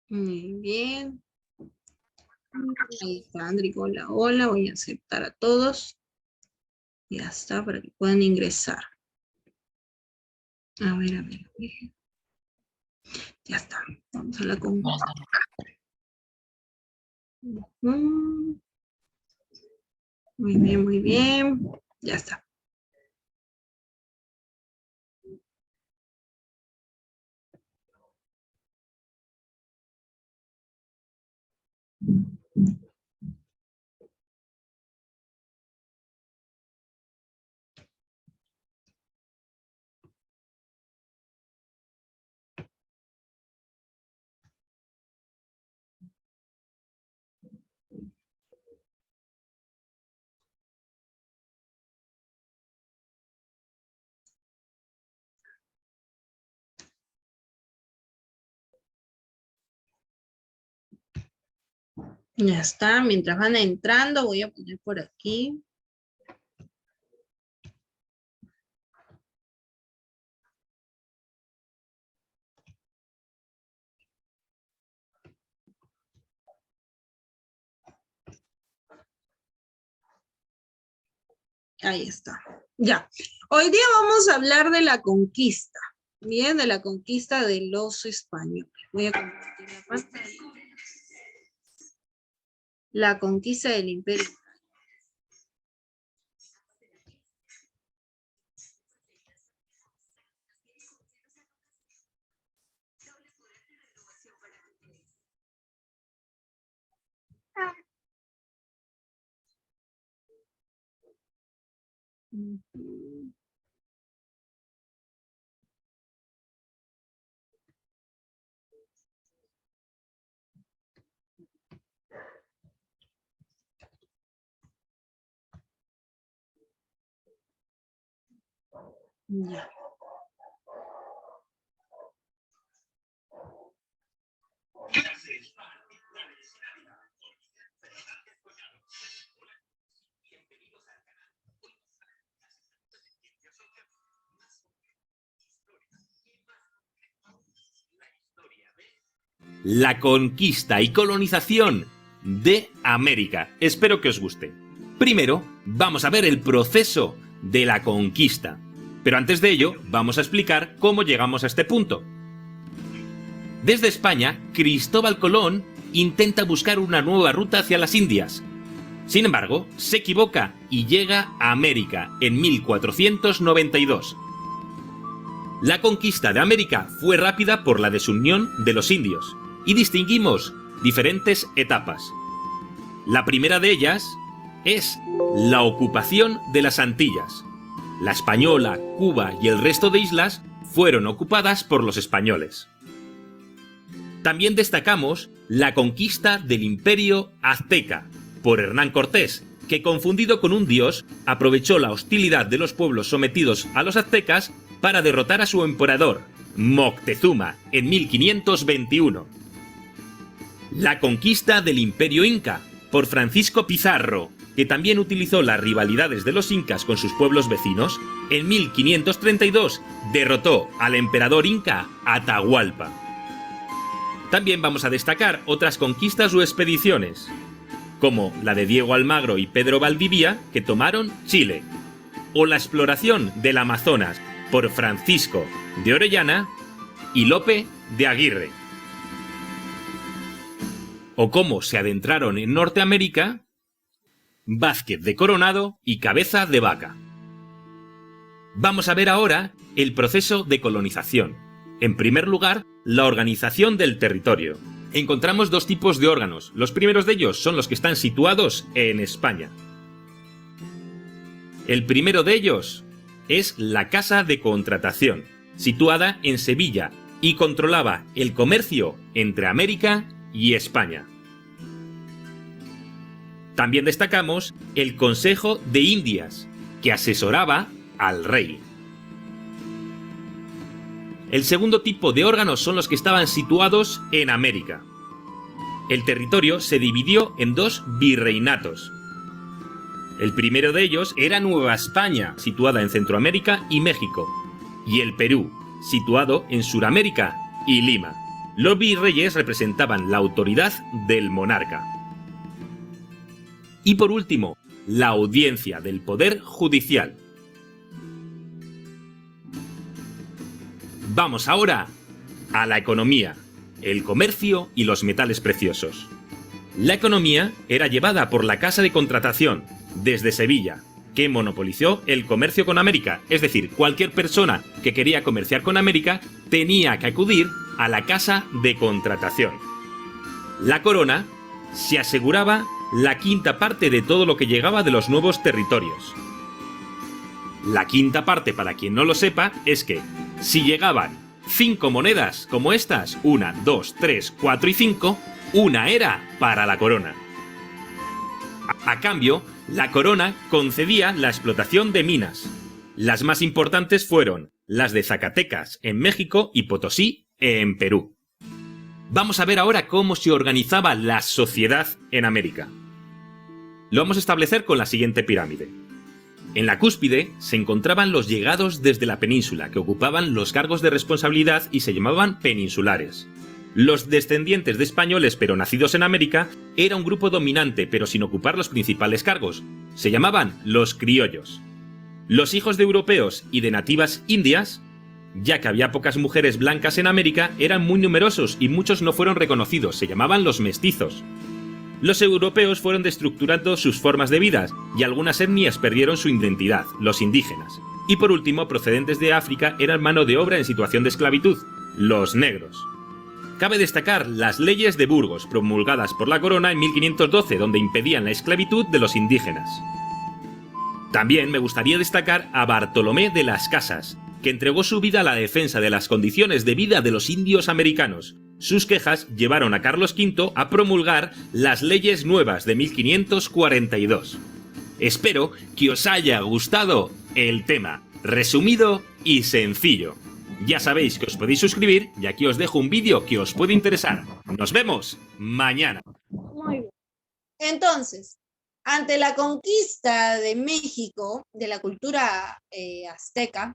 Muy bien. Ahí está, Andri, hola, hola. Voy a aceptar a todos. Ya está, para que puedan ingresar. A ver, a ver, a ver. Ya está. Vamos a la conquista. Muy bien, muy bien. Ya está. Ya está. Mientras van entrando, voy a poner por aquí. Ahí está. Ya. Hoy día vamos a hablar de la conquista. Bien, de la conquista de los españoles. Voy a compartir la pantalla. La conquista del imperio. Ujú. Ya. La conquista y colonización de América. Espero que os guste. Primero, vamos a ver el proceso de la conquista. Pero antes de ello, vamos a explicar cómo llegamos a este punto. Desde España, Cristóbal Colón intenta buscar una nueva ruta hacia las Indias. Sin embargo, se equivoca y llega a América en 1492. La conquista de América fue rápida por la desunión de los indios, y distinguimos diferentes etapas. La primera de ellas es la ocupación de las Antillas. La Española, Cuba y el resto de islas fueron ocupadas por los españoles. También destacamos la conquista del Imperio Azteca por Hernán Cortés, que confundido con un dios, aprovechó la hostilidad de los pueblos sometidos a los aztecas para derrotar a su emperador, Moctezuma, en 1521. La conquista del Imperio Inca, por Francisco Pizarro, que también utilizó las rivalidades de los incas con sus pueblos vecinos, en 1532 derrotó al emperador inca Atahualpa. También vamos a destacar otras conquistas o expediciones, como la de Diego Almagro y Pedro Valdivia, que tomaron Chile, o la exploración del Amazonas por Francisco de Orellana y Lope de Aguirre, o cómo se adentraron en Norteamérica Vázquez de Coronado y Cabeza de Vaca. Vamos a ver ahora el proceso de colonización. En primer lugar, la organización del territorio. Encontramos dos tipos de órganos. Los primeros de ellos son los que están situados en España. El primero de ellos es la Casa de Contratación, situada en Sevilla, y controlaba el comercio entre América y España. También destacamos el Consejo de Indias, que asesoraba al rey. El segundo tipo de órganos son los que estaban situados en América. El territorio se dividió en dos virreinatos. El primero de ellos era Nueva España, situada en Centroamérica y México, y el Perú, situado en Suramérica y Lima. Los virreyes representaban la autoridad del monarca. Y por último, la audiencia del poder judicial. Vamos ahora a la economía, el comercio y los metales preciosos. La economía era llevada por la Casa de Contratación, desde Sevilla, que monopolizó el comercio con América, es decir, cualquier persona que quería comerciar con América tenía que acudir a la Casa de Contratación. La corona se aseguraba la quinta parte de todo lo que llegaba de los nuevos territorios. La quinta parte, para quien no lo sepa, es que si llegaban 5 monedas como estas, 1, 2, 3, 4 y 5, una era para la corona. A cambio, la corona concedía la explotación de minas. Las más importantes fueron las de Zacatecas en México y Potosí en Perú. Vamos a ver ahora cómo se organizaba la sociedad en América. Lo vamos a establecer con la siguiente pirámide. En la cúspide se encontraban los llegados desde la península, que ocupaban los cargos de responsabilidad y se llamaban peninsulares. Los descendientes de españoles pero nacidos en América era un grupo dominante pero sin ocupar los principales cargos. Se llamaban los criollos. Los hijos de europeos y de nativas indias, ya que había pocas mujeres blancas en América, eran muy numerosos y muchos no fueron reconocidos, se llamaban los mestizos. Los europeos fueron destructurando sus formas de vida y algunas etnias perdieron su identidad, los indígenas. Y por último, procedentes de África eran mano de obra en situación de esclavitud, los negros. Cabe destacar las leyes de Burgos, promulgadas por la corona en 1512, donde impedían la esclavitud de los indígenas. También me gustaría destacar a Bartolomé de las Casas, que entregó su vida a la defensa de las condiciones de vida de los indios americanos. Sus quejas llevaron a Carlos V a promulgar las leyes nuevas de 1542. Espero que os haya gustado el tema, resumido y sencillo. Ya sabéis que os podéis suscribir y aquí os dejo un vídeo que os puede interesar. Nos vemos mañana. Muy bien. Entonces, ante la conquista de México, de la cultura azteca,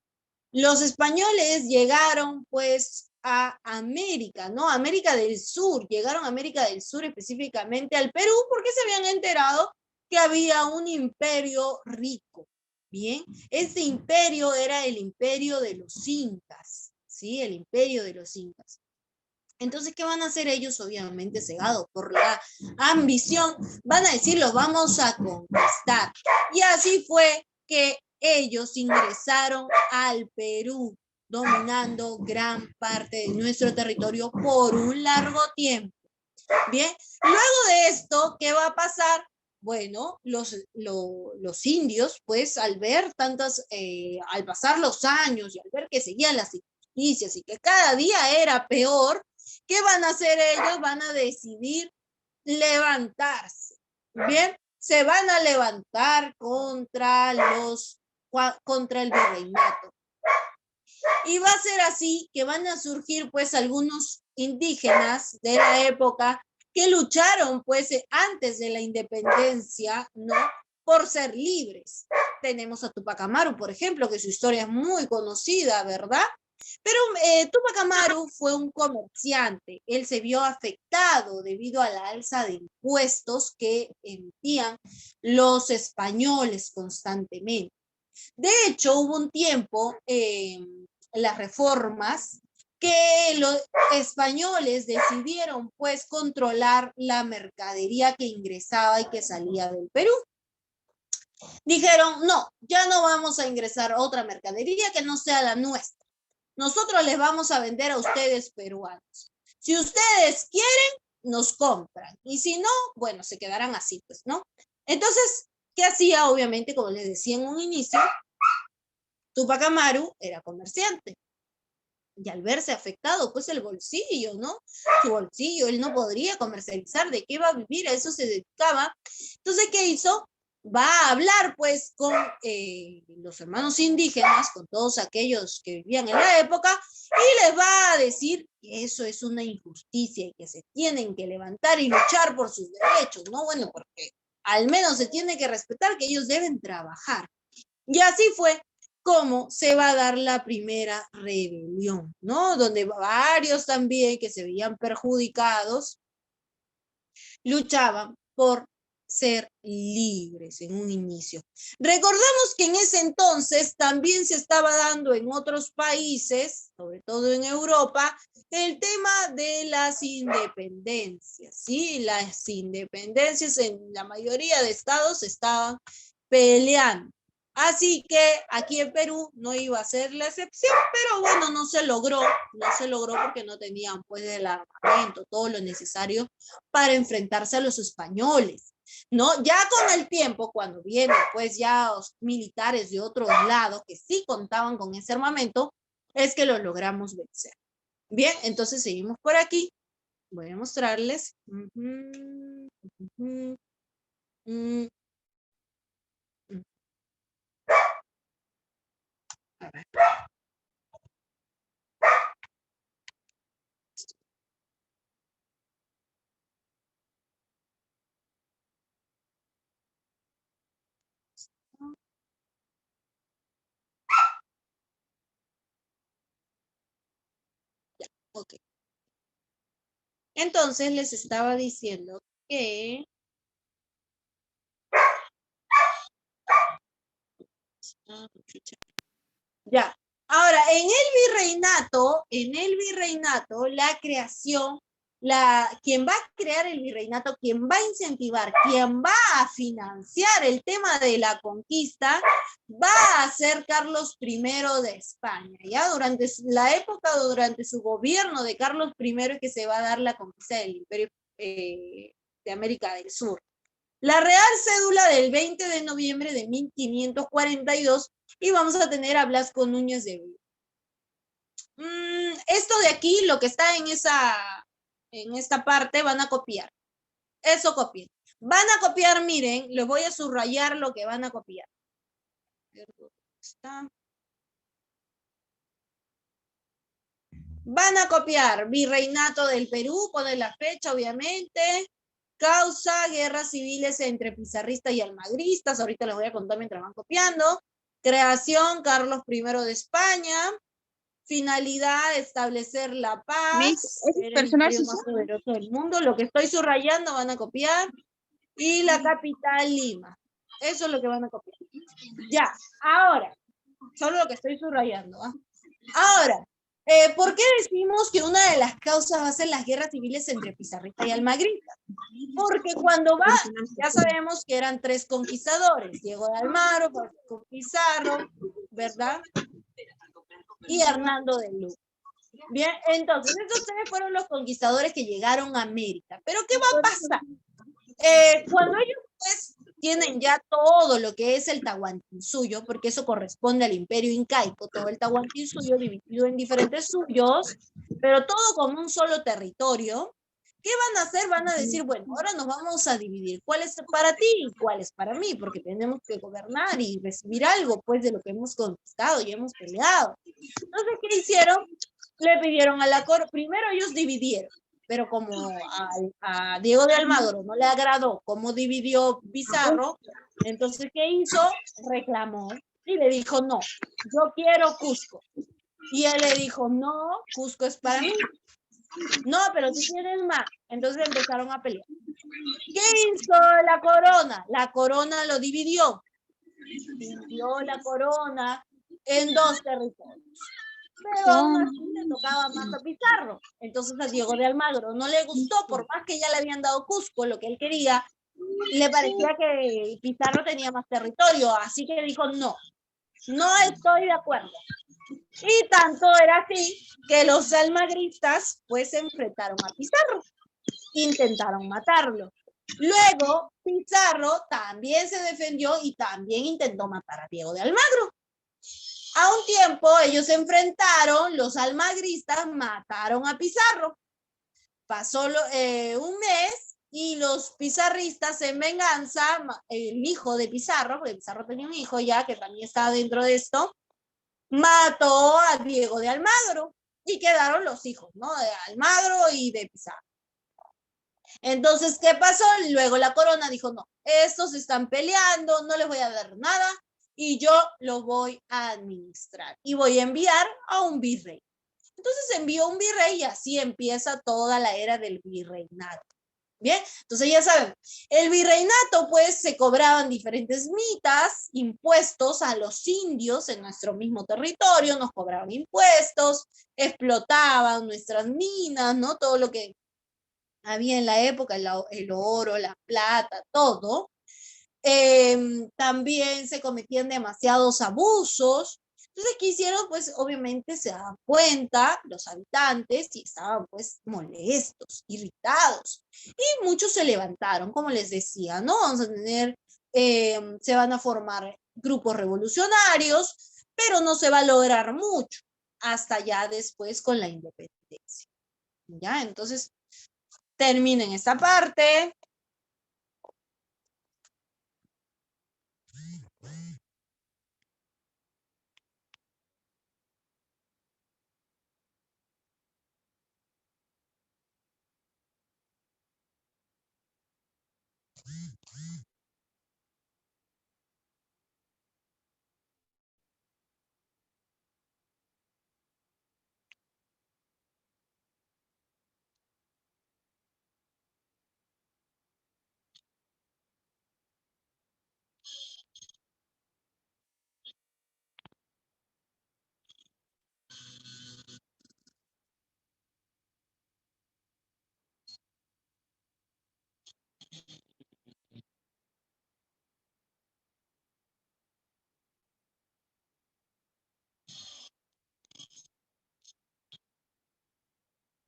los españoles llegaron pues a América, ¿no? América del Sur, llegaron a América del Sur, específicamente al Perú, porque se habían enterado que había un imperio rico. Bien, este imperio era el imperio de los incas, ¿sí? El imperio de los incas. Entonces, ¿qué van a hacer ellos? Obviamente cegados por la ambición, van a decir, los vamos a conquistar. Y así fue que ellos ingresaron al Perú, dominando gran parte de nuestro territorio por un largo tiempo. Bien, luego de esto, ¿qué va a pasar? Bueno, los indios, pues al ver al pasar los años y al ver que seguían las injusticias y que cada día era peor, ¿qué van a hacer ellos? Van a decidir levantarse. Bien, se van a levantar contra el virreinato. Y va a ser así que van a surgir pues algunos indígenas de la época que lucharon pues antes de la independencia, ¿no? Por ser libres. Tenemos a Tupac Amaru, por ejemplo, que su historia es muy conocida, ¿verdad? Pero Tupac Amaru fue un comerciante. Él se vio afectado debido a la alza de impuestos que emitían los españoles constantemente. De hecho, hubo un tiempo, las reformas, que los españoles decidieron pues controlar la mercadería que ingresaba y que salía del Perú. Dijeron, no, ya no vamos a ingresar otra mercadería que no sea la nuestra. Nosotros les vamos a vender a ustedes peruanos. Si ustedes quieren, nos compran. Y si no, bueno, se quedarán así, pues, ¿no? Entonces, ¿qué hacía? Obviamente, como les decía en un inicio, Tupac Amaru era comerciante. Y al verse afectado, pues el bolsillo, ¿no? Su bolsillo, él no podría comercializar, ¿de qué iba a vivir? A eso se dedicaba. Entonces, ¿qué hizo? Va a hablar, pues, con los hermanos indígenas, con todos aquellos que vivían en la época, y les va a decir que eso es una injusticia y que se tienen que levantar y luchar por sus derechos, ¿no? Bueno, porque al menos se tiene que respetar que ellos deben trabajar. Y así fue cómo se va a dar la primera rebelión, ¿no? Donde varios también que se veían perjudicados luchaban por ser libres en un inicio. Recordamos que en ese entonces también se estaba dando en otros países, sobre todo en Europa, el tema de las independencias, ¿sí? Las independencias en la mayoría de estados estaban peleando. Así que aquí en Perú no iba a ser la excepción, pero bueno, no se logró porque no tenían pues el armamento, todo lo necesario para enfrentarse a los españoles, ¿no? Ya con el tiempo, cuando vienen pues ya los militares de otros lados que sí contaban con ese armamento, es que lo logramos vencer. Bien, entonces seguimos por aquí. Voy a mostrarles. A ver. Ya, ok. Entonces les estaba diciendo que ya. Ahora, en el virreinato, la creación, quien va a crear el virreinato, quien va a incentivar, quien va a financiar el tema de la conquista, va a ser Carlos I de España. Ya durante la época, durante su gobierno de Carlos I, es que se va a dar la conquista del Imperio de América del Sur. La Real Cédula del 20 de noviembre de 1542 y vamos a tener a Blasco Núñez de Villa. Esto de aquí, lo que está en esta parte, van a copiar. Eso copien. Van a copiar, miren, les voy a subrayar lo que van a copiar. Van a copiar Virreinato del Perú, ponen la fecha, obviamente. Causa, guerras civiles entre pizarristas y almagristas. Ahorita les voy a contar mientras van copiando. Creación, Carlos I de España. Finalidad, establecer la paz. Era el imperio más poderoso del mundo. Lo que estoy subrayando van a copiar. Y la capital, Lima. Eso es lo que van a copiar. Ya, ahora. Solo lo que estoy subrayando. ¿Ah? Ahora, ¿por qué decimos que una de las causas va a ser las guerras civiles entre pizarristas y almagristas? Porque cuando va, ya sabemos que eran tres conquistadores, Diego de Almagro, Francisco Pizarro, ¿verdad? Y Hernando de Lugo. Bien, entonces estos tres fueron los conquistadores que llegaron a América. Pero ¿qué va a pasar? Cuando ellos pues tienen ya todo lo que es el Tahuantinsuyo, porque eso corresponde al imperio incaico, todo el Tahuantinsuyo dividido en diferentes suyos, pero todo como un solo territorio. ¿Qué van a hacer? Van a decir, bueno, ahora nos vamos a dividir. ¿Cuál es para ti y cuál es para mí? Porque tenemos que gobernar y recibir algo, pues, de lo que hemos conquistado y hemos peleado. Entonces, ¿qué hicieron? Le pidieron a la corte, primero ellos dividieron, pero como a Diego de Almagro no le agradó cómo dividió Pizarro, entonces, ¿qué hizo? Reclamó y le dijo, no, yo quiero Cusco. Y él le dijo, no, Cusco es para mí. No, pero tú tienes más. Entonces empezaron a pelear. ¿Qué hizo la corona? La corona lo dividió. Dividió la corona en dos territorios. Pero aún así le tocaba más a Pizarro. Entonces a Diego de Almagro no le gustó, por más que ya le habían dado Cusco, lo que él quería, le parecía que Pizarro tenía más territorio, así que dijo no estoy de acuerdo. Y tanto era así que los almagristas pues se enfrentaron a Pizarro, intentaron matarlo. Luego Pizarro también se defendió y también intentó matar a Diego de Almagro. A un tiempo ellos se enfrentaron, los almagristas mataron a Pizarro. Pasó un mes y los pizarristas en venganza, el hijo de Pizarro, porque Pizarro tenía un hijo ya que también estaba dentro de esto, mató a Diego de Almagro y quedaron los hijos, ¿no? De Almagro y de Pizarro. Entonces, ¿qué pasó? Luego la corona dijo, no, estos están peleando, no les voy a dar nada, y yo lo voy a administrar y voy a enviar a un virrey. Entonces envió un virrey y así empieza toda la era del virreinato. Bien, entonces ya saben, el virreinato pues se cobraban diferentes mitas, impuestos a los indios en nuestro mismo territorio, nos cobraban impuestos, explotaban nuestras minas, ¿no? Todo lo que había en la época, el oro, la plata, todo. También se cometían demasiados abusos. Entonces, ¿qué hicieron? Pues obviamente se daban cuenta los habitantes y estaban pues molestos, irritados. Y muchos se levantaron, como les decía, ¿no? Vamos a tener, se van a formar grupos revolucionarios, pero no se va a lograr mucho hasta ya después con la independencia. ¿Ya? Entonces, terminen esta parte.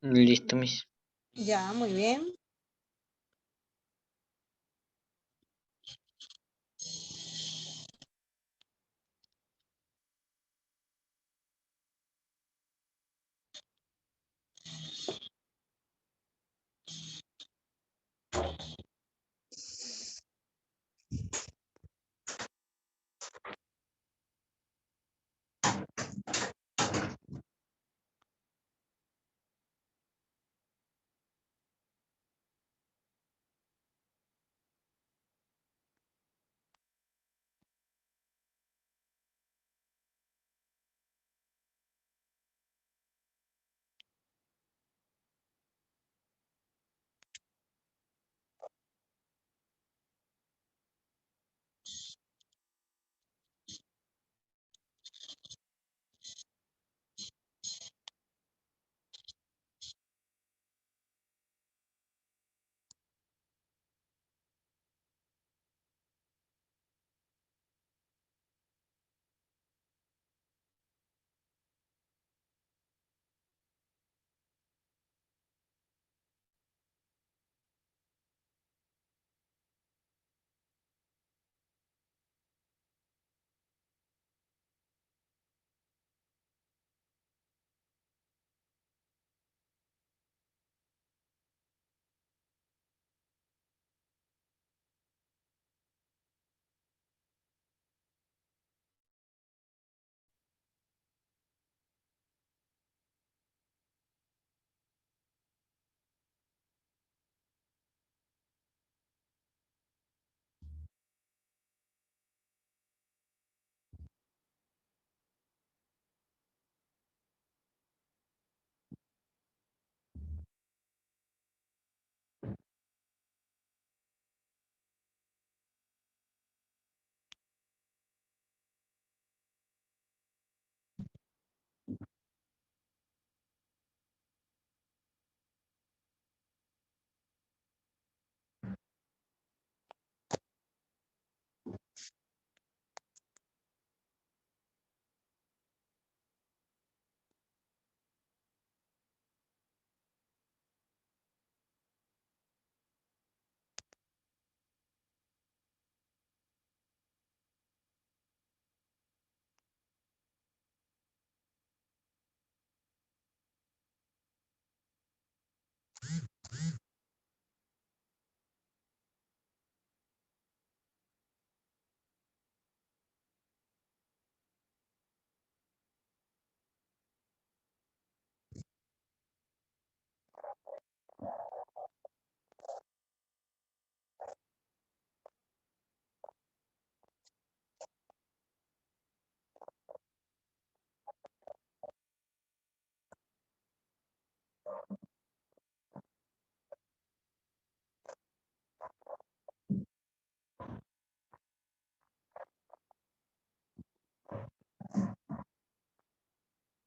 Listo, mis. Ya, muy bien.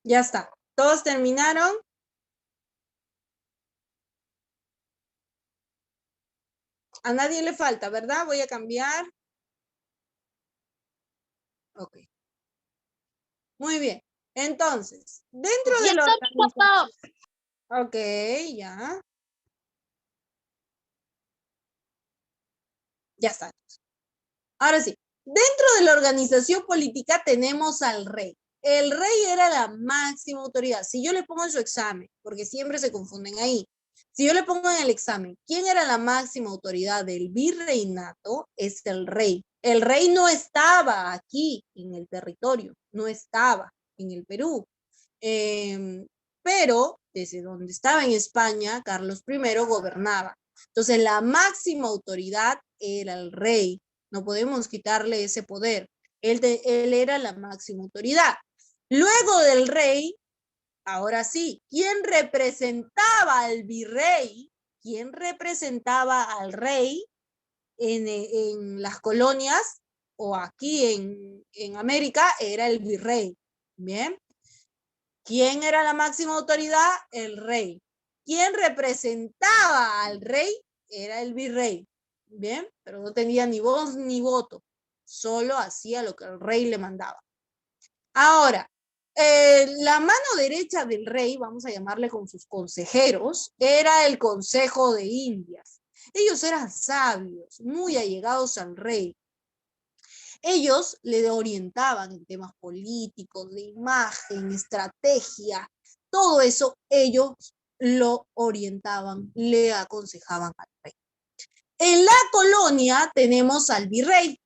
Ya está. ¿Todos terminaron? A nadie le falta, ¿verdad? Voy a cambiar. Ok. Muy bien. Entonces, dentro Ya de la está, papá. organización. Ok, ya. Ya está. Ahora sí. Dentro de la organización política tenemos al rey. El rey era la máxima autoridad. Si yo le pongo en su examen, porque siempre se confunden ahí, si yo le pongo en el examen, ¿quién era la máxima autoridad del virreinato? Es el rey. El rey no estaba aquí en el territorio, no estaba en el Perú. Pero desde donde estaba en España, Carlos I gobernaba. Entonces, la máxima autoridad era el rey. No podemos quitarle ese poder. Él era la máxima autoridad. Luego del rey, ahora sí, ¿quién representaba al virrey? ¿Quién representaba al rey en las colonias o aquí en América? Era el virrey. Bien. ¿Quién era la máxima autoridad? El rey. ¿Quién representaba al rey? Era el virrey. Bien, pero no tenía ni voz ni voto. Solo hacía lo que el rey le mandaba. Ahora, la mano derecha del rey, vamos a llamarle con sus consejeros, era el Consejo de Indias. Ellos eran sabios, muy allegados al rey. Ellos le orientaban en temas políticos, de imagen, estrategia, todo eso ellos lo orientaban, le aconsejaban al rey. En la colonia tenemos al virrey.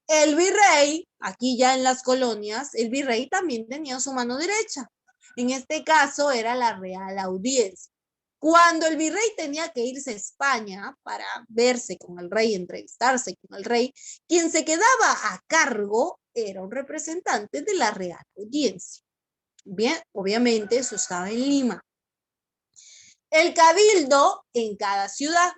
El virrey, aquí ya en las colonias, el virrey también tenía su mano derecha. En este caso era la Real Audiencia. Cuando el virrey tenía que irse a España para verse con el rey, entrevistarse con el rey, quien se quedaba a cargo era un representante de la Real Audiencia. Bien, obviamente eso estaba en Lima. El cabildo en cada ciudad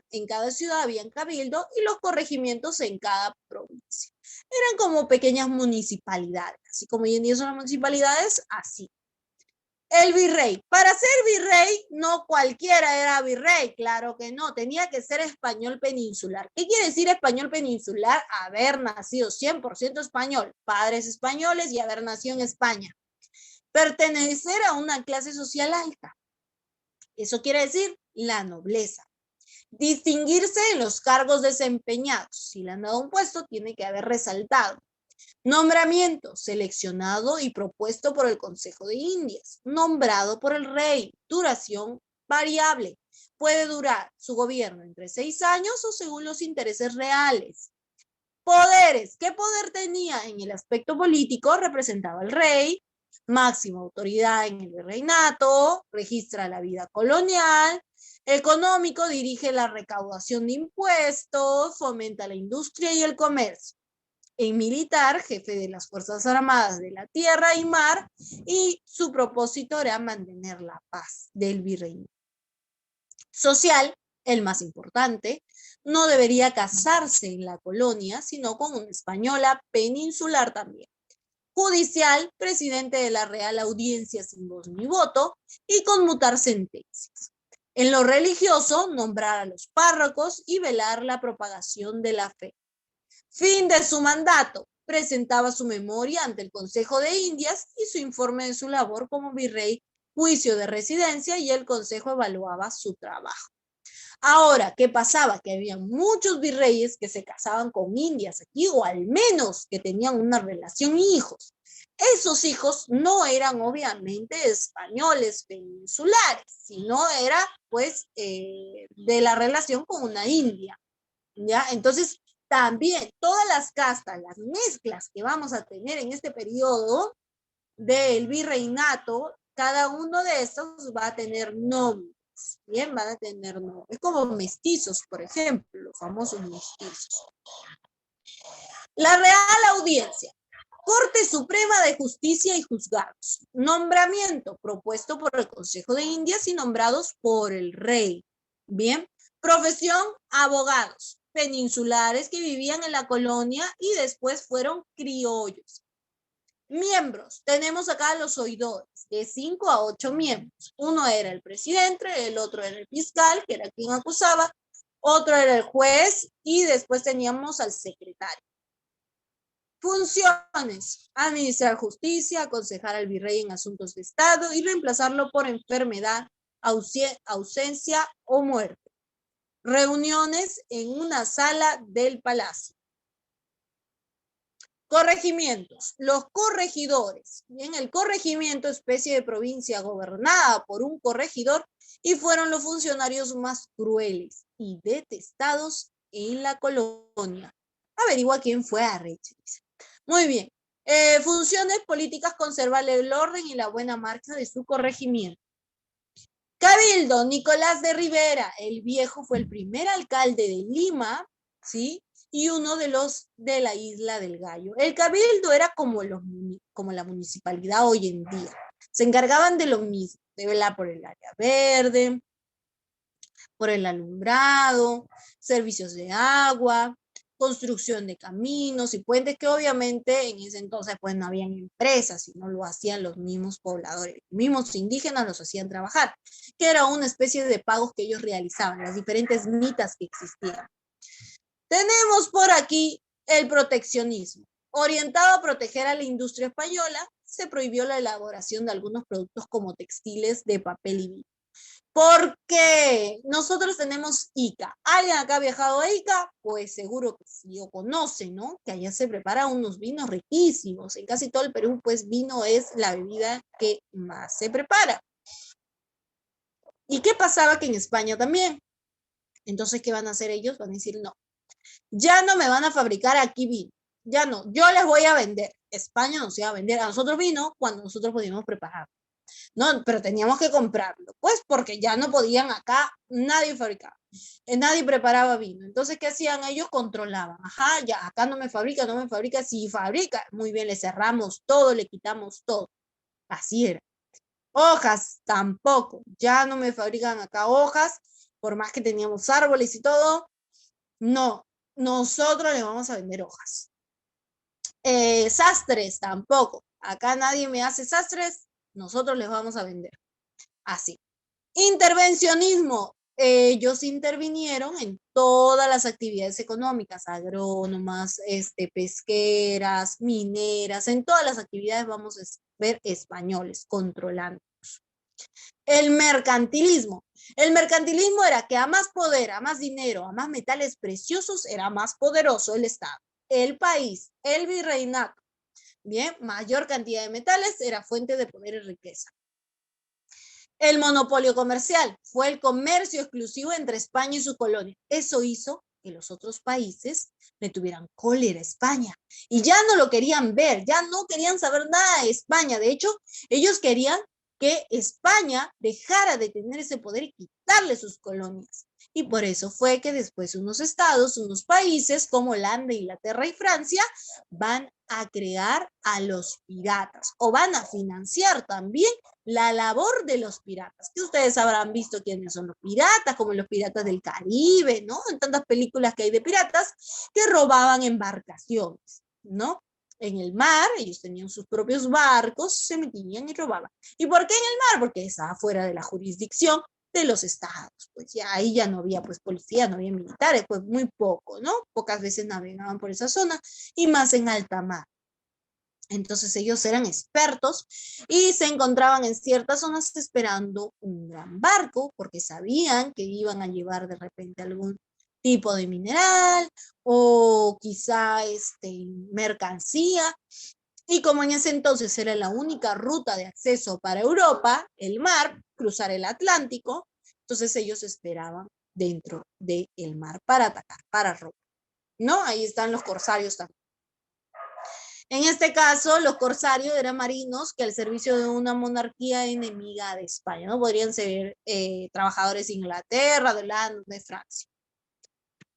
había un cabildo y los corregimientos en cada provincia. Eran como pequeñas municipalidades, así como hoy en día son las municipalidades, así. El virrey. Para ser virrey, no cualquiera era virrey, claro que no, tenía que ser español peninsular. ¿Qué quiere decir español peninsular? Haber nacido 100% español, padres españoles y haber nacido en España. Pertenecer a una clase social alta. Eso quiere decir la nobleza. Distinguirse en los cargos desempeñados. Si le han dado un puesto, tiene que haber resaltado. Nombramiento, seleccionado y propuesto por el Consejo de Indias, nombrado por el rey, duración variable. Puede durar su gobierno entre 6 años o según los intereses reales. Poderes, ¿qué poder tenía en el aspecto político? Representaba al rey, máxima autoridad en el virreinato, registra la vida colonial, económico, dirige la recaudación de impuestos, fomenta la industria y el comercio. En militar, jefe de las Fuerzas Armadas de la Tierra y Mar, y su propósito era mantener la paz del virreinato. Social, el más importante, no debería casarse en la colonia, sino con una española peninsular también. Judicial, presidente de la Real Audiencia sin voz ni voto y conmutar sentencias. En lo religioso, nombrar a los párrocos y velar la propagación de la fe. Fin de su mandato. Presentaba su memoria ante el Consejo de Indias y su informe de su labor como virrey, juicio de residencia, y el Consejo evaluaba su trabajo. Ahora, ¿qué pasaba? Que había muchos virreyes que se casaban con indias aquí, o al menos que tenían una relación hijos. Esos hijos no eran obviamente españoles peninsulares, sino era pues de la relación con una india. ¿Ya? Entonces, también todas las castas, las mezclas que vamos a tener en este periodo del virreinato, cada uno de estos va a tener nombres. Bien, van a tener nombres, como mestizos, por ejemplo, los famosos mestizos. La Real Audiencia, Corte Suprema de Justicia y Juzgados. Nombramiento propuesto por el Consejo de Indias y nombrados por el rey. Bien, profesión, abogados peninsulares que vivían en la colonia y después fueron criollos. Miembros, tenemos acá los oidores, de 5 a 8 miembros. Uno era el presidente, el otro era el fiscal, que era quien acusaba, otro era el juez y después teníamos al secretario. Funciones: administrar justicia, aconsejar al virrey en asuntos de Estado y reemplazarlo por enfermedad, ausencia o muerte. Reuniones en una sala del palacio. Corregimientos. Los corregidores. Bien, el corregimiento, especie de provincia gobernada por un corregidor, y fueron los funcionarios más crueles y detestados en la colonia. Averigua quién fue Arreche. Muy bien. Funciones políticas: conservar el orden y la buena marcha de su corregimiento. Cabildo: Nicolás de Rivera, el Viejo, fue el primer alcalde de Lima, ¿sí? Y uno de los de la Isla del Gallo. El cabildo era como la municipalidad hoy en día. Se encargaban de lo mismo, de velar por el área verde, por el alumbrado, servicios de agua, construcción de caminos y puentes, que obviamente en ese entonces pues no habían empresas, sino lo hacían los mismos pobladores, los mismos indígenas los hacían trabajar, que era una especie de pagos que ellos realizaban, las diferentes mitas que existían. Tenemos por aquí el proteccionismo. Orientado a proteger a la industria española, se prohibió la elaboración de algunos productos como textiles de papel y vino. Porque nosotros tenemos Ica. ¿Alguien acá ha viajado a Ica? Pues seguro que sí o conoce, ¿no? Que allá se preparan unos vinos riquísimos. En casi todo el Perú, pues vino es la bebida que más se prepara. ¿Y qué pasaba? Que en España también. Entonces, ¿qué van a hacer ellos? Van a decir, no, ya no me van a fabricar aquí vino. Ya no, yo les voy a vender. España nos iba a vender a nosotros vino cuando nosotros podíamos preparar. No, pero teníamos que comprarlo, pues porque ya no podían acá, nadie fabricaba, nadie preparaba vino. Entonces, ¿qué hacían? Ellos controlaban. Ajá, ya, acá no me fabrica, si fabrica, muy bien, le cerramos todo, le quitamos todo. Así era. Hojas, tampoco, ya no me fabrican acá hojas, por más que teníamos árboles y todo, no, nosotros le vamos a vender hojas. Sastres, tampoco, acá nadie me hace sastres, nosotros les vamos a vender. Así. Intervencionismo. Ellos intervinieron en todas las actividades económicas, agrónomas, pesqueras, mineras, en todas las actividades vamos a ver españoles controlando. El mercantilismo. El mercantilismo era que a más poder, a más dinero, a más metales preciosos, era más poderoso el Estado. El país, el virreinato. Bien, mayor cantidad de metales era fuente de poder y riqueza. El monopolio comercial fue el comercio exclusivo entre España y su colonia. Eso hizo que los otros países le tuvieran cólera a España y ya no lo querían ver, ya no querían saber nada de España. De hecho, ellos querían que España dejara de tener ese poder y quitarle sus colonias. Y por eso fue que después unos estados, unos países como Holanda, Inglaterra y Francia van a crear a los piratas o van a financiar también la labor de los piratas, que ustedes habrán visto quiénes son los piratas, como los piratas del Caribe, ¿no? En tantas películas que hay de piratas que robaban embarcaciones, ¿no? En el mar, ellos tenían sus propios barcos, se metían y robaban. ¿Y por qué en el mar? Porque estaba fuera de la jurisdicción de los estados, pues ya ahí ya no había pues policía, no había militares, pues muy poco, ¿no? Pocas veces navegaban por esa zona y más en alta mar. Entonces ellos eran expertos y se encontraban en ciertas zonas esperando un gran barco porque sabían que iban a llevar de repente algún tipo de mineral o quizá mercancía. Y como en ese entonces era la única ruta de acceso para Europa, el mar, cruzar el Atlántico, entonces ellos esperaban dentro del mar para atacar, para robar, ¿no? Ahí están los corsarios también. En este caso, los corsarios eran marinos que al servicio de una monarquía enemiga de España, ¿no? Podrían ser trabajadores de Inglaterra, de Holanda, de Francia.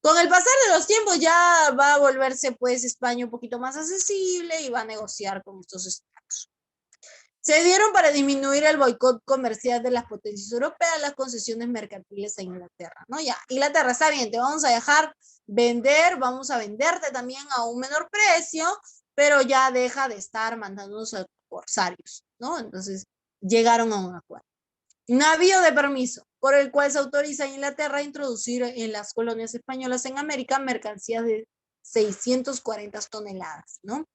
Con el pasar de los tiempos ya va a volverse pues España un poquito más accesible y va a negociar con estos estados. Se dieron para disminuir el boicot comercial de las potencias europeas las concesiones mercantiles a Inglaterra, ¿no? Ya, Inglaterra, está bien, te vamos a dejar vender, vamos a venderte también a un menor precio, pero ya deja de estar mandando a los corsarios, ¿no? Entonces llegaron a un acuerdo. Navío de permiso, por el cual se autoriza a Inglaterra a introducir en las colonias españolas en América mercancías de 640 toneladas, ¿no?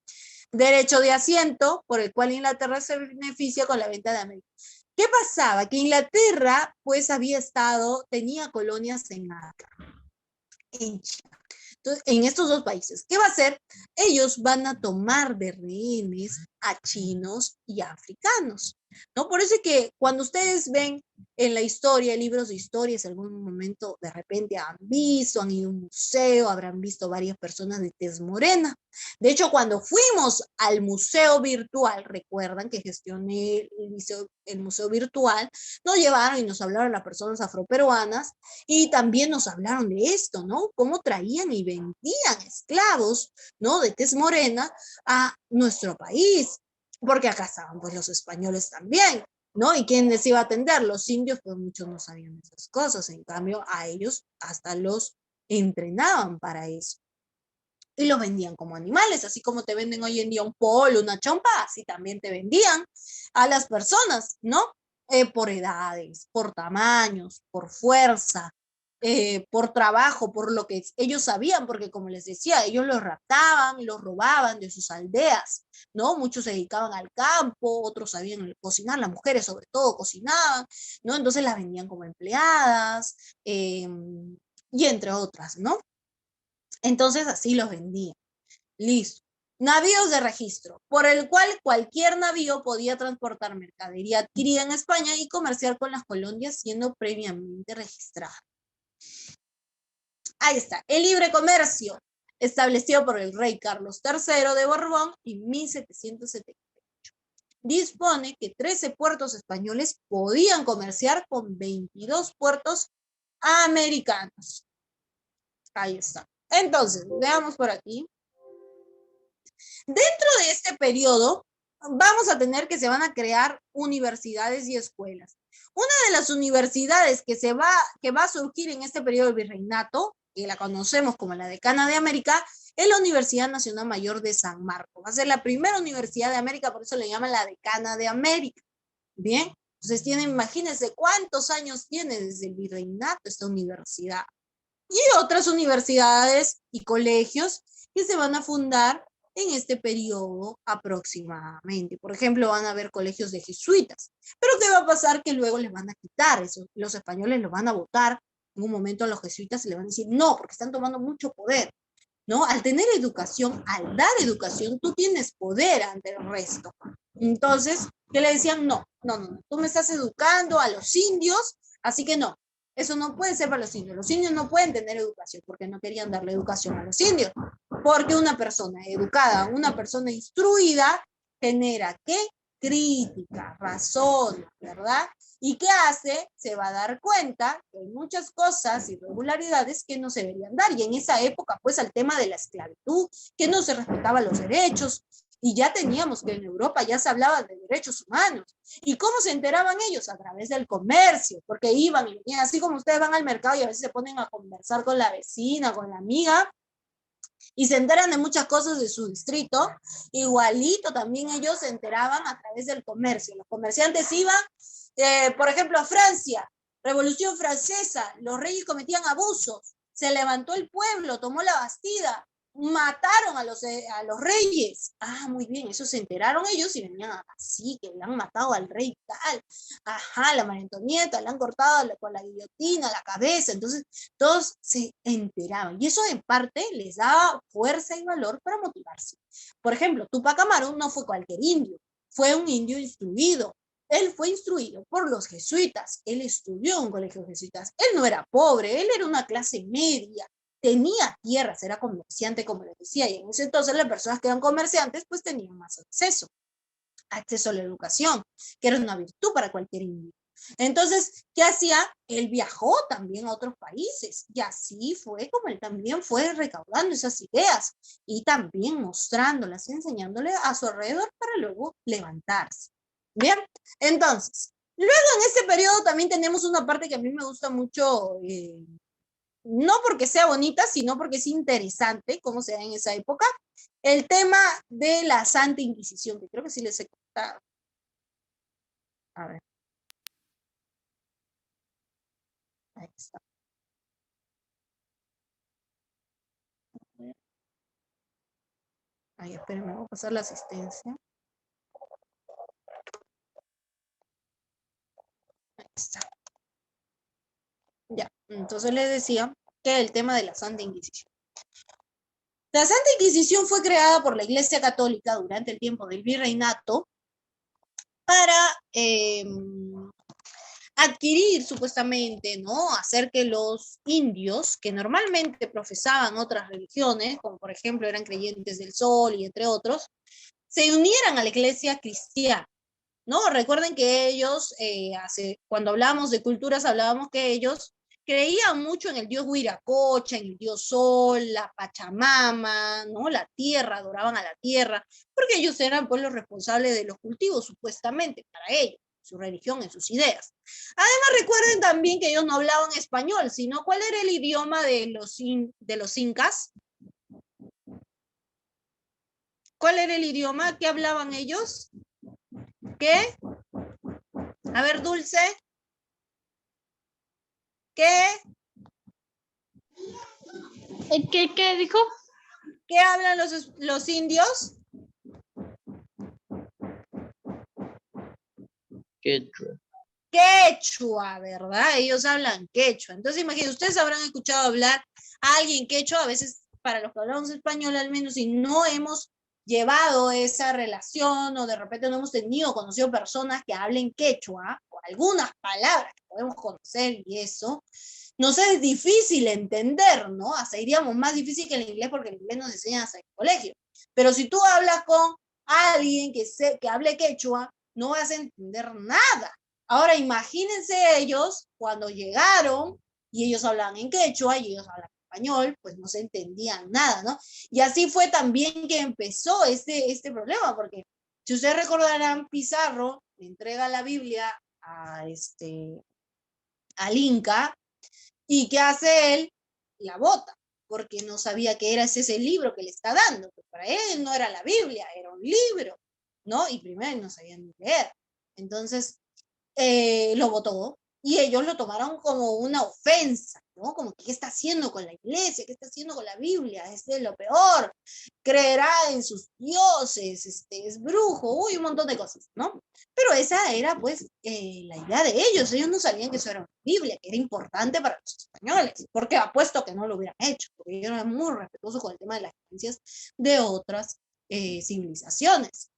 Derecho de asiento, por el cual Inglaterra se beneficia con la venta de América. ¿Qué pasaba? Que Inglaterra, pues, tenía colonias en África, en China. Entonces, en estos dos países, ¿qué va a hacer? Ellos van a tomar de rehenes a chinos y africanos, ¿no? Por eso es que cuando ustedes ven en la historia, libros de historias, en algún momento de repente han visto, han ido a un museo, habrán visto varias personas de tez morena. De hecho, cuando fuimos al museo virtual, recuerdan que gestioné el museo virtual, nos llevaron y nos hablaron las personas afroperuanas y también nos hablaron de esto, ¿no? Cómo traían y vendían esclavos, ¿no? De tez morena a nuestro país, porque acá estaban pues los españoles también, ¿no? ¿Y quién les iba a atender? Los indios, pues muchos no sabían esas cosas, en cambio a ellos hasta los entrenaban para eso. Y los vendían como animales, así como te venden hoy en día un polo, una chompa, así también te vendían a las personas, ¿no? Por edades, por tamaños, por fuerza, por trabajo, por lo que ellos sabían, porque como les decía, ellos los raptaban, los robaban de sus aldeas, ¿no? Muchos se dedicaban al campo, otros sabían cocinar, las mujeres sobre todo cocinaban, ¿no? Entonces las vendían como empleadas, y entre otras, ¿no? Entonces así los vendían. Listo. Navíos de registro, por el cual cualquier navío podía transportar mercadería adquirida en España y comerciar con las colonias siendo previamente registrada. Ahí está, el libre comercio, establecido por el rey Carlos III de Borbón en 1778. Dispone que 13 puertos españoles podían comerciar con 22 puertos americanos. Ahí está. Entonces, veamos por aquí. Dentro de este periodo, vamos a tener que se van a crear universidades y escuelas. Una de las universidades que va a surgir en este periodo del virreinato, que la conocemos como la Decana de América, es la Universidad Nacional Mayor de San Marcos. Va a ser la primera universidad de América, por eso le llaman la Decana de América. Bien, entonces imagínense cuántos años tiene desde el virreinato esta universidad. Y otras universidades y colegios que se van a fundar en este periodo aproximadamente. Por ejemplo, van a haber colegios de jesuitas. Pero ¿qué va a pasar? Que luego les van a quitar eso. Los españoles los van a votar. En un momento a los jesuitas se les van a decir no, porque están tomando mucho poder, ¿no? Al tener educación, al dar educación, tú tienes poder ante el resto. Entonces, ¿qué le decían? No, tú me estás educando a los indios, así que no, eso no puede ser para los indios. Los indios no pueden tener educación porque no querían darle educación a los indios. Porque una persona educada, una persona instruida, genera ¿qué? Crítica, razón, ¿verdad? ¿Y qué hace? Se va a dar cuenta que hay muchas cosas, irregularidades que no se deberían dar. Y en esa época, pues, al tema de la esclavitud, que no se respetaban los derechos. Y ya teníamos que en Europa ya se hablaba de derechos humanos. ¿Y cómo se enteraban ellos? A través del comercio, porque iban y venían, así como ustedes van al mercado y a veces se ponen a conversar con la vecina, con la amiga, y se enteran de muchas cosas de su distrito, igualito también ellos se enteraban a través del comercio. Los comerciantes iban, por ejemplo, a Francia, Revolución Francesa, los reyes cometían abusos, se levantó el pueblo, tomó la Bastida, mataron a los reyes. Ah, muy bien, eso se enteraron ellos y venían así, que le han matado al rey tal. Ajá, la María Antonieta, le han cortado con la guillotina la cabeza. Entonces, todos se enteraban. Y eso en parte les daba fuerza y valor para motivarse. Por ejemplo, Tupac Amaru no fue cualquier indio, fue un indio instruido. Él fue instruido por los jesuitas, él estudió en un colegio de jesuitas, él no era pobre, él era una clase media, tenía tierras, era comerciante, como les decía, y en ese entonces las personas que eran comerciantes pues tenían más acceso a la educación, que era una virtud para cualquier individuo. Entonces, ¿qué hacía? Él viajó también a otros países y así fue como él también fue recaudando esas ideas y también mostrándolas, enseñándole a su alrededor para luego levantarse. Bien, entonces, luego en este periodo también tenemos una parte que a mí me gusta mucho, no porque sea bonita, sino porque es interesante cómo se da en esa época, el tema de la Santa Inquisición, que creo que sí les he contado. A ver. Ahí está. Ay, espérenme, voy a pasar la asistencia. Ahí está. Ya, entonces les decía que el tema de la Santa Inquisición. La Santa Inquisición fue creada por la Iglesia Católica durante el tiempo del Virreinato para adquirir supuestamente, ¿no? Hacer que los indios, que normalmente profesaban otras religiones, como por ejemplo eran creyentes del sol y entre otros, se unieran a la Iglesia cristiana, ¿no? Recuerden que ellos, cuando hablábamos de culturas, hablábamos que ellos creían mucho en el dios Huiracocha, en el dios Sol, la Pachamama, ¿no? La tierra, adoraban a la tierra, porque ellos eran pues los responsables de los cultivos, supuestamente, para ellos, su religión, en sus ideas. Además, recuerden también que ellos no hablaban español, sino ¿cuál era el idioma de los incas? ¿Cuál era el idioma que hablaban ellos? ¿Qué? A ver, Dulce. ¿Qué? ¿Qué dijo? ¿Qué hablan los indios? Quechua. Quechua, ¿verdad? Ellos hablan quechua. Entonces, imagínense, ustedes habrán escuchado hablar a alguien quechua, a veces para los que hablamos español al menos, y no hemos llevado esa relación o de repente no hemos conocido personas que hablen quechua, o algunas palabras que podemos conocer y eso, nos es difícil entender, ¿no? Hasta iríamos más difícil que el inglés porque el inglés nos enseñan hasta en el colegio. Pero si tú hablas con alguien que hable quechua, no vas a entender nada. Ahora imagínense ellos cuando llegaron y ellos hablaban en quechua y ellos hablaban español, pues no se entendían nada, ¿no? Y así fue también que empezó este problema, porque si ustedes recordarán, Pizarro le entrega la Biblia al Inca, ¿y qué hace él? La bota, porque no sabía que era ese libro que le está dando, pues para él no era la Biblia, era un libro, ¿no? Y primero no sabían ni leer. Entonces, lo votó y ellos lo tomaron como una ofensa, ¿no? Como que, ¿qué está haciendo con la iglesia? ¿Qué está haciendo con la Biblia? Es lo peor. Creerá en sus dioses, es brujo, uy, un montón de cosas, ¿no? Pero esa era, pues, la idea de ellos. Ellos no sabían que eso era una Biblia, que era importante para los españoles, porque apuesto que no lo hubieran hecho, porque ellos eran muy respetuosos con el tema de las creencias de otras civilizaciones.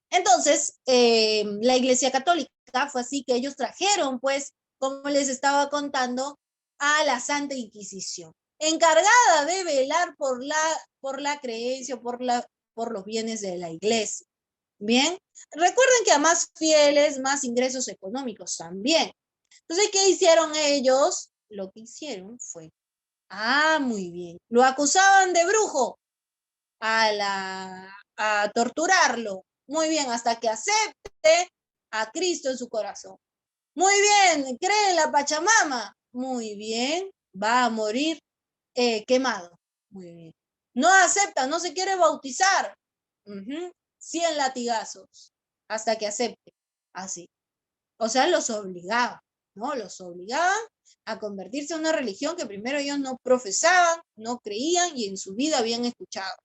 Entonces, la Iglesia Católica fue así que ellos trajeron, pues, como les estaba contando, a la Santa Inquisición, encargada de velar por la creencia, por los bienes de la Iglesia. Bien, recuerden que a más fieles, más ingresos económicos también. Entonces, ¿qué hicieron ellos? Lo que hicieron fue, muy bien, lo acusaban de brujo, a torturarlo. Muy bien, hasta que acepte a Cristo en su corazón. Muy bien, cree en la Pachamama. Muy bien, va a morir quemado. Muy bien. No acepta, no se quiere bautizar. 100 latigazos hasta que acepte. Así. O sea, los obligaba, ¿no? Los obligaban a convertirse en una religión que primero ellos no profesaban, no creían y en su vida habían escuchado.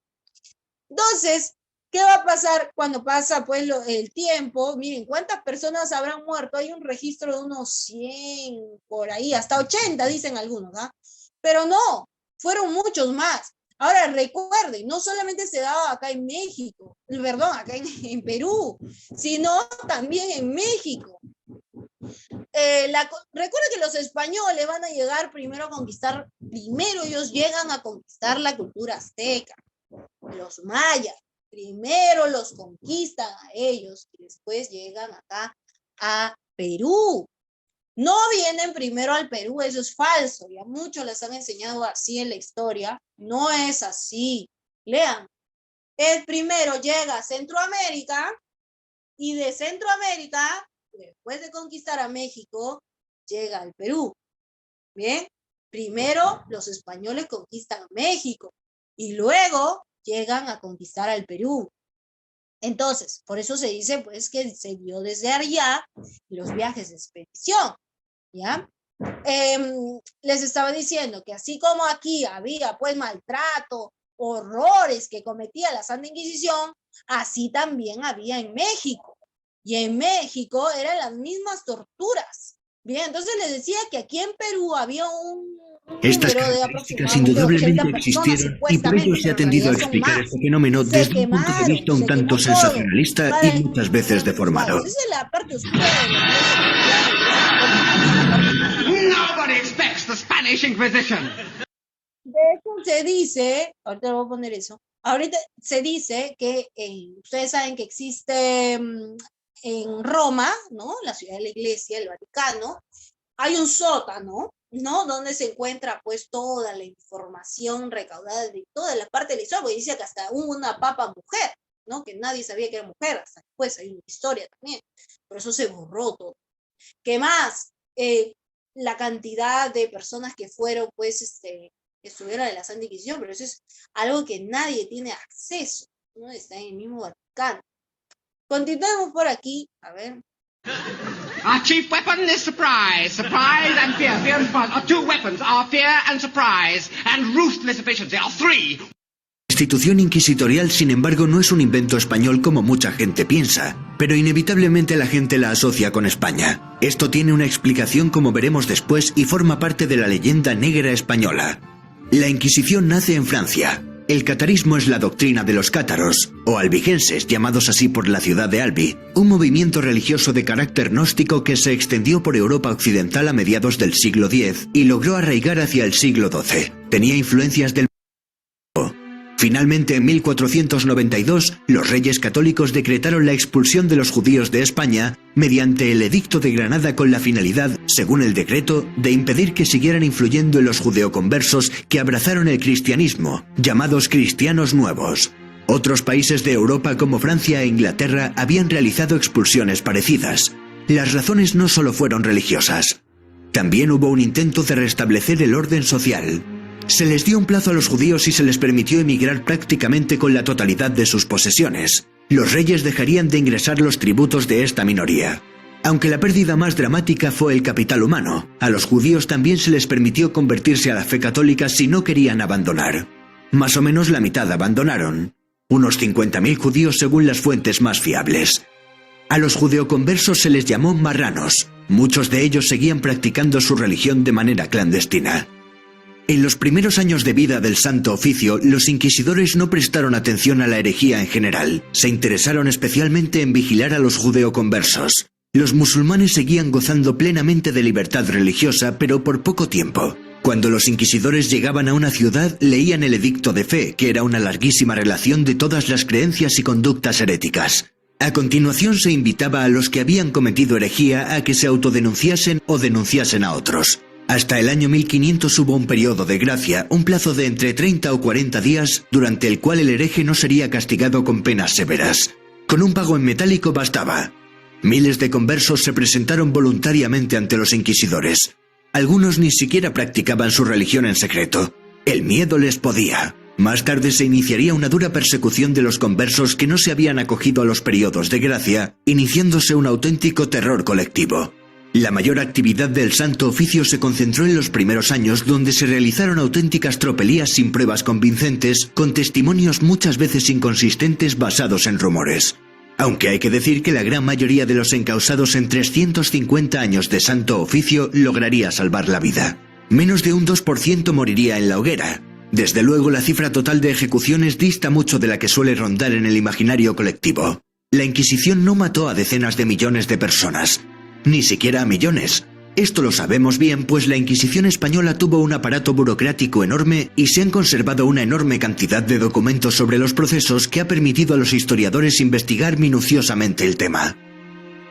Entonces, ¿qué va a pasar cuando pasa pues el tiempo? Miren, ¿cuántas personas habrán muerto? Hay un registro de unos 100, por ahí, hasta 80, dicen algunos, ¿ah? Pero no, fueron muchos más. Ahora, recuerden, no solamente se daba acá en México, perdón, acá en Perú, sino también en México. Recuerden que los españoles van a llegar primero a conquistar, primero ellos llegan a conquistar la cultura azteca. Los mayas, primero los conquistan a ellos y después llegan acá a Perú. No vienen primero al Perú, eso es falso, ya muchos les han enseñado así en la historia, no es así. Lean, el primero llega a Centroamérica y de Centroamérica, después de conquistar a México, llega al Perú. Bien, primero los españoles conquistan México y luego llegan a conquistar al Perú. Entonces, por eso se dice pues que se dio desde allá los viajes de expedición, ¿ya? Les estaba diciendo que así como aquí había pues maltrato, horrores que cometía la Santa Inquisición, así también había en México. Y en México eran las mismas torturas. Bien, entonces les decía que aquí en Perú había un Estas número de características aproximadamente indudablemente 80 personas, existieron y por ello supuestamente, se ha pero en tendido a realidad son explicar más. este fenómeno Se desde un punto de quemaron, vista un se tanto quemó todo sensacionalista para y muchas veces eliminar deformado. esa es la parte oscura de la Iglesia Cristiana. Nobody expects the Spanish Inquisition. De hecho, se dice, ahorita voy a poner eso, ahorita se dice que ustedes saben que existe en Roma, ¿no? La ciudad de la iglesia, el Vaticano, hay un sótano, ¿no? Donde se encuentra pues toda la información recaudada de toda la parte de la historia, porque dice que hasta hubo una papa mujer, ¿no? Que nadie sabía que era mujer, hasta después hay una historia también, por eso se borró todo. ¿Qué más? La cantidad de personas que fueron pues que estuvieron en la Santa Inquisición, pero eso es algo que nadie tiene acceso, ¿no? Está en el mismo Vaticano. Continuemos por aquí, a ver. Our chief weapon is surprise. Surprise and fear. Fear and surprise. Our two weapons are fear and surprise. And ruthless efficiency are three. La institución inquisitorial, sin embargo, no es un invento español como mucha gente piensa, pero inevitablemente la gente la asocia con España. Esto tiene una explicación como veremos después y forma parte de la leyenda negra española. La Inquisición nace en Francia. El catarismo es la doctrina de los cátaros, o albigenses, llamados así por la ciudad de Albi, un movimiento religioso de carácter gnóstico que se extendió por Europa occidental a mediados del siglo X y logró arraigar hacia el siglo XII. Tenía influencias del Finalmente, en 1492, los reyes católicos decretaron la expulsión de los judíos de España mediante el Edicto de Granada con la finalidad, según el decreto, de impedir que siguieran influyendo en los judeoconversos que abrazaron el cristianismo, llamados cristianos nuevos. Otros países de Europa como Francia e Inglaterra habían realizado expulsiones parecidas. Las razones no solo fueron religiosas. También hubo un intento de restablecer el orden social. Se les dio un plazo a los judíos y se les permitió emigrar prácticamente con la totalidad de sus posesiones. Los reyes dejarían de ingresar los tributos de esta minoría. Aunque la pérdida más dramática fue el capital humano, a los judíos también se les permitió convertirse a la fe católica si no querían abandonar. Más o menos la mitad abandonaron. Unos 50.000 judíos según las fuentes más fiables. A los judeoconversos se les llamó marranos. Muchos de ellos seguían practicando su religión de manera clandestina. En los primeros años de vida del Santo Oficio, los inquisidores no prestaron atención a la herejía en general. Se interesaron especialmente en vigilar a los judeoconversos. Los musulmanes seguían gozando plenamente de libertad religiosa, pero por poco tiempo. Cuando los inquisidores llegaban a una ciudad, leían el edicto de fe, que era una larguísima relación de todas las creencias y conductas heréticas. A continuación se invitaba a los que habían cometido herejía a que se autodenunciasen o denunciasen a otros. Hasta el año 1500 hubo un periodo de gracia, un plazo de entre 30 o 40 días, durante el cual el hereje no sería castigado con penas severas. Con un pago en metálico bastaba. Miles de conversos se presentaron voluntariamente ante los inquisidores. Algunos ni siquiera practicaban su religión en secreto. El miedo les podía. Más tarde se iniciaría una dura persecución de los conversos que no se habían acogido a los periodos de gracia, iniciándose un auténtico terror colectivo. La mayor actividad del Santo Oficio se concentró en los primeros años, donde se realizaron auténticas tropelías sin pruebas convincentes, con testimonios muchas veces inconsistentes basados en rumores. Aunque hay que decir que la gran mayoría de los encausados en 350 años de Santo Oficio lograría salvar la vida. Menos de un 2% moriría en la hoguera. Desde luego, la cifra total de ejecuciones dista mucho de la que suele rondar en el imaginario colectivo. La Inquisición no mató a decenas de millones de personas. Ni siquiera a millones. Esto lo sabemos bien, pues la Inquisición española tuvo un aparato burocrático enorme y se han conservado una enorme cantidad de documentos sobre los procesos que ha permitido a los historiadores investigar minuciosamente el tema.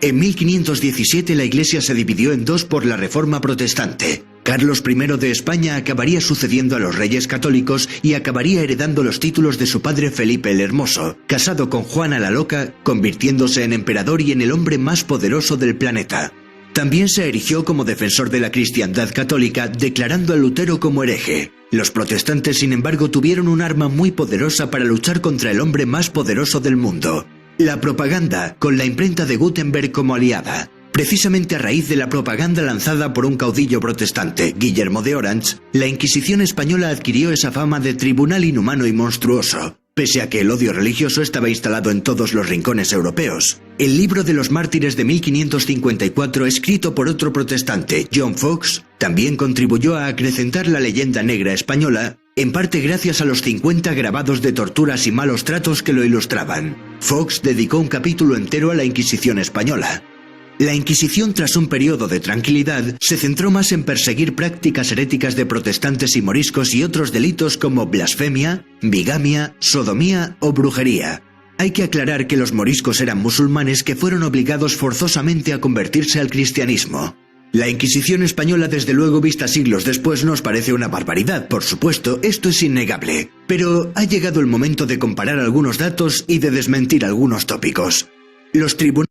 En 1517 la Iglesia se dividió en dos por la Reforma Protestante. Carlos I de España acabaría sucediendo a los reyes católicos y acabaría heredando los títulos de su padre Felipe el Hermoso, casado con Juana la Loca, convirtiéndose en emperador y en el hombre más poderoso del planeta. También se erigió como defensor de la cristiandad católica, declarando a Lutero como hereje. Los protestantes, sin embargo, tuvieron un arma muy poderosa para luchar contra el hombre más poderoso del mundo: la propaganda, con la imprenta de Gutenberg como aliada. Precisamente a raíz de la propaganda lanzada por un caudillo protestante, Guillermo de Orange, la Inquisición española adquirió esa fama de tribunal inhumano y monstruoso, pese a que el odio religioso estaba instalado en todos los rincones europeos. El libro de los mártires de 1554, escrito por otro protestante, John Foxe, también contribuyó a acrecentar la leyenda negra española, en parte gracias a los 50 grabados de torturas y malos tratos que lo ilustraban. Foxe dedicó un capítulo entero a la Inquisición española. La Inquisición, tras un periodo de tranquilidad, se centró más en perseguir prácticas heréticas de protestantes y moriscos y otros delitos como blasfemia, bigamia, sodomía o brujería. Hay que aclarar que los moriscos eran musulmanes que fueron obligados forzosamente a convertirse al cristianismo. La Inquisición española, desde luego, vista siglos después, nos parece una barbaridad, por supuesto, esto es innegable. Pero ha llegado el momento de comparar algunos datos y de desmentir algunos tópicos. Los tribunales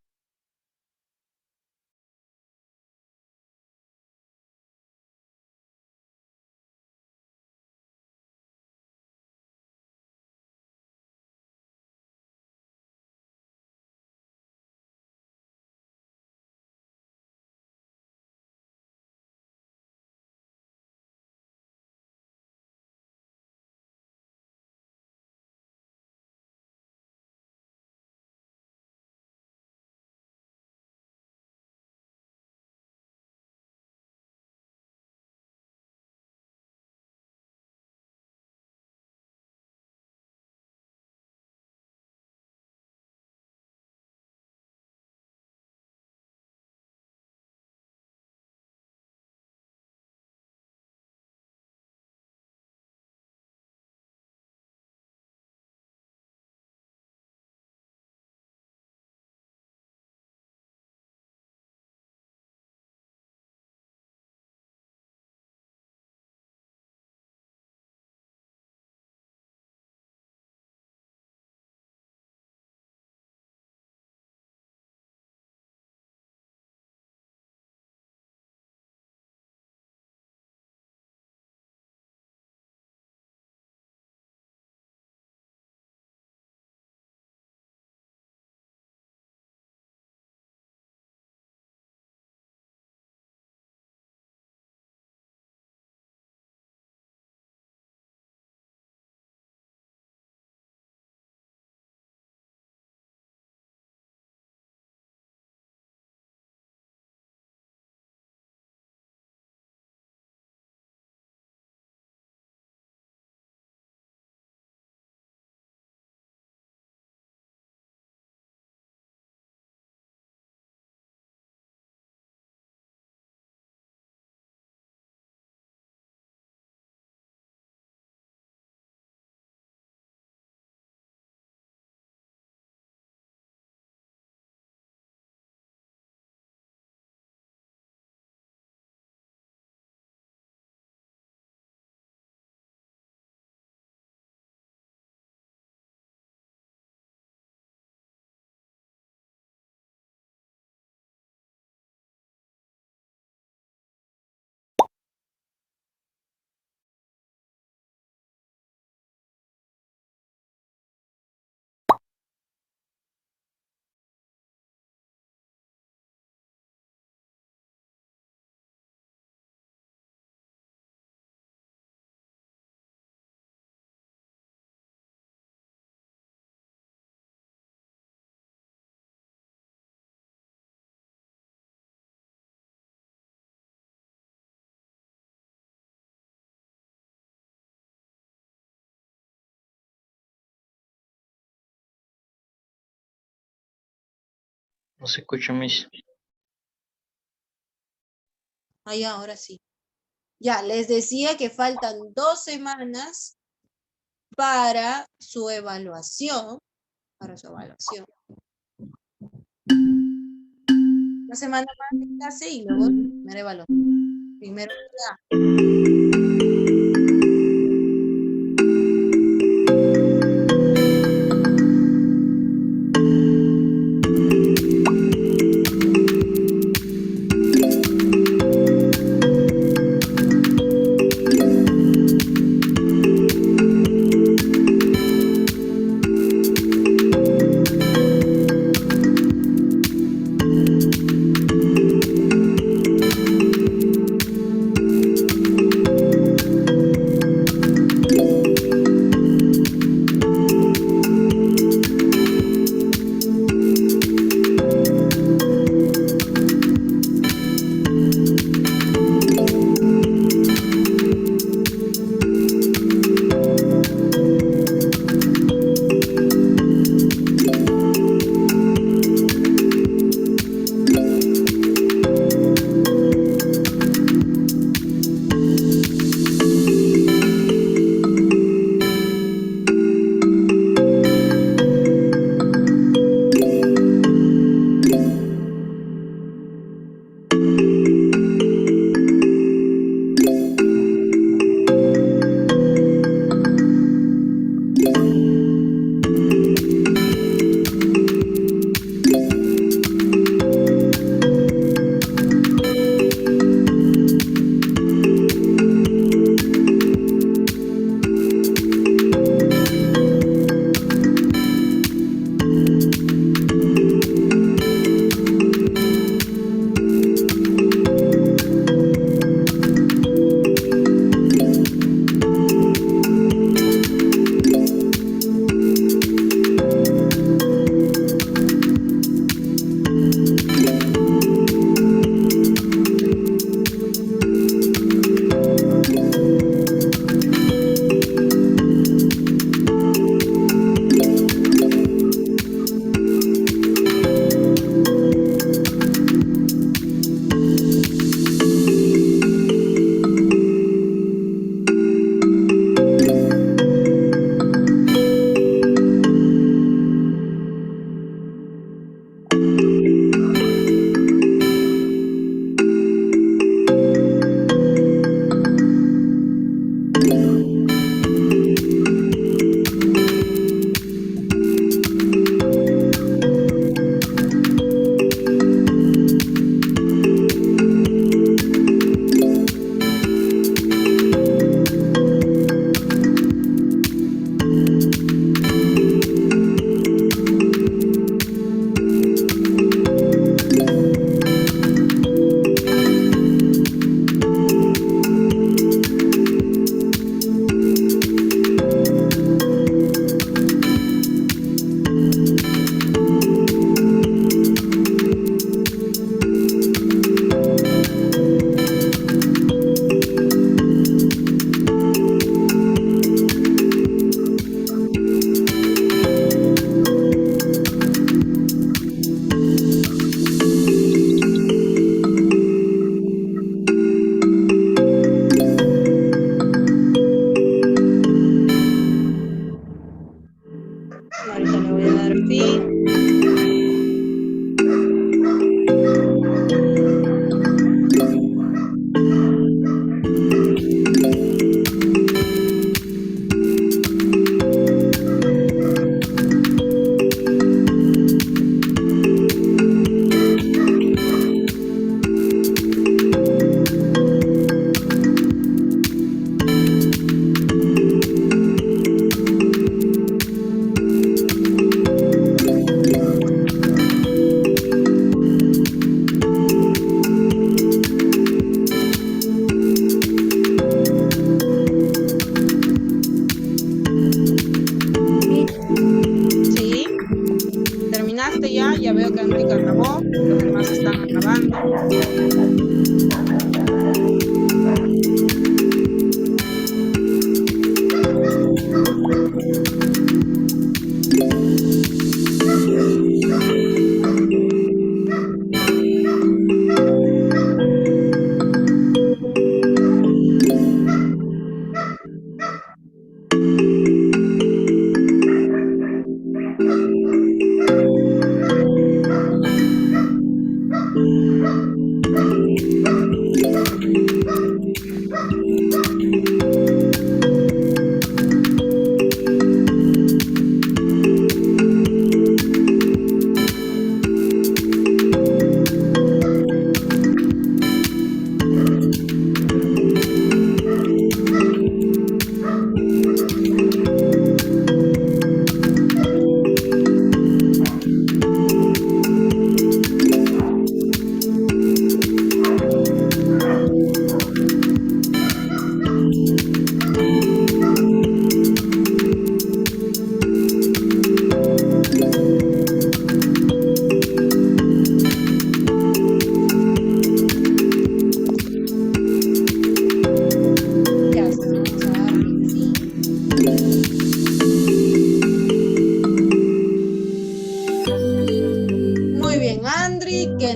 No se escucha mis. Ahí ahora sí. Ya, les decía que faltan 2 semanas para su evaluación. Una semana más de clase y luego primera evaluación. Primero ya.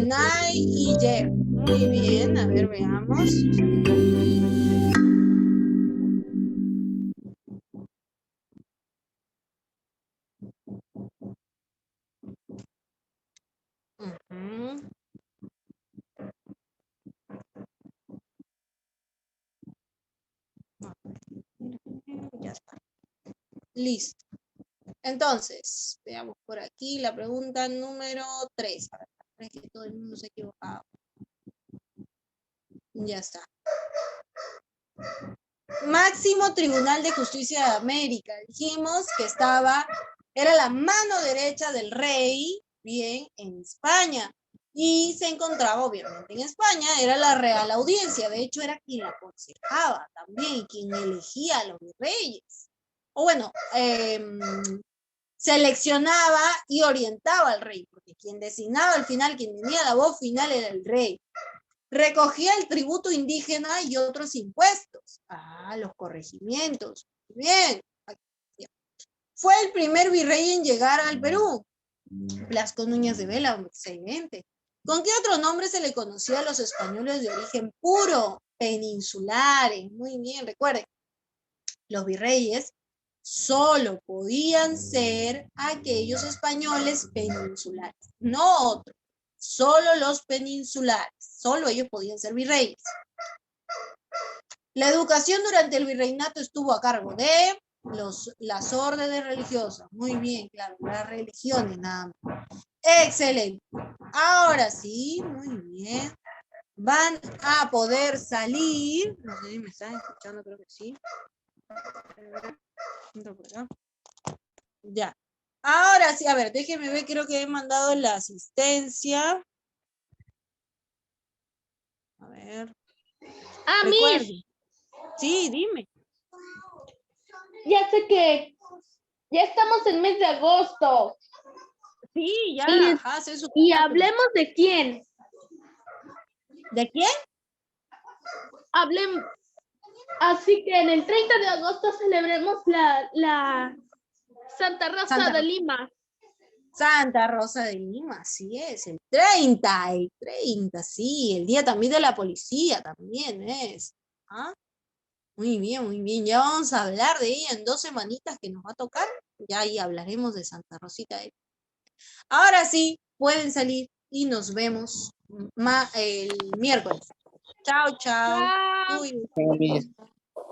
Brunei y Yer. Muy bien, a ver, veamos. Ujú. Ya está. Listo. Entonces, veamos por aquí la pregunta número 3. A ver, es que todo el mundo se ha equivocado. Ya está. Máximo Tribunal de Justicia de América. Dijimos que era la mano derecha del rey, bien, en España. Y se encontraba obviamente en España, era la Real Audiencia. De hecho, era quien la aconsejaba también, quien elegía a los virreyes. O bueno, seleccionaba y orientaba al rey, porque quien designaba al final, quien tenía la voz final era el rey. Recogía el tributo indígena y otros impuestos. Los corregimientos. Bien. Fue el primer virrey en llegar al Perú. Blasco Núñez de Vela, excelente. ¿Con qué otro nombre se le conocía a los españoles de origen puro? Peninsulares. Muy bien, recuerden. Los virreyes solo podían ser aquellos españoles peninsulares, no otros. Solo los peninsulares, solo ellos podían ser virreyes. La educación durante el virreinato estuvo a cargo de las órdenes religiosas. Muy bien, claro, las religiones nada más. Excelente. Ahora sí, muy bien. Van a poder salir. No sé si me están escuchando, creo que sí. Ya. Ahora sí, a ver, déjenme ver, creo que he mandado la asistencia. A ver. Miss, Sí, dime. ya sé que ya estamos en mes de agosto. Sí, ya, Y, ajá, sé su y carácter. hablemos de quién. ¿De quién? Hablemos. Así que en el 30 de agosto celebremos la Santa Rosa de Lima. Santa Rosa de Lima, así es, el 30, sí, el día también de la policía, también es. ¿Ah? Muy bien, ya vamos a hablar de ella en 2 semanitas que nos va a tocar, ya ahí hablaremos de Santa Rosita. Ahora sí, pueden salir y nos vemos el miércoles. Chao, chao. Chao. Cuídense. Chao, Miss.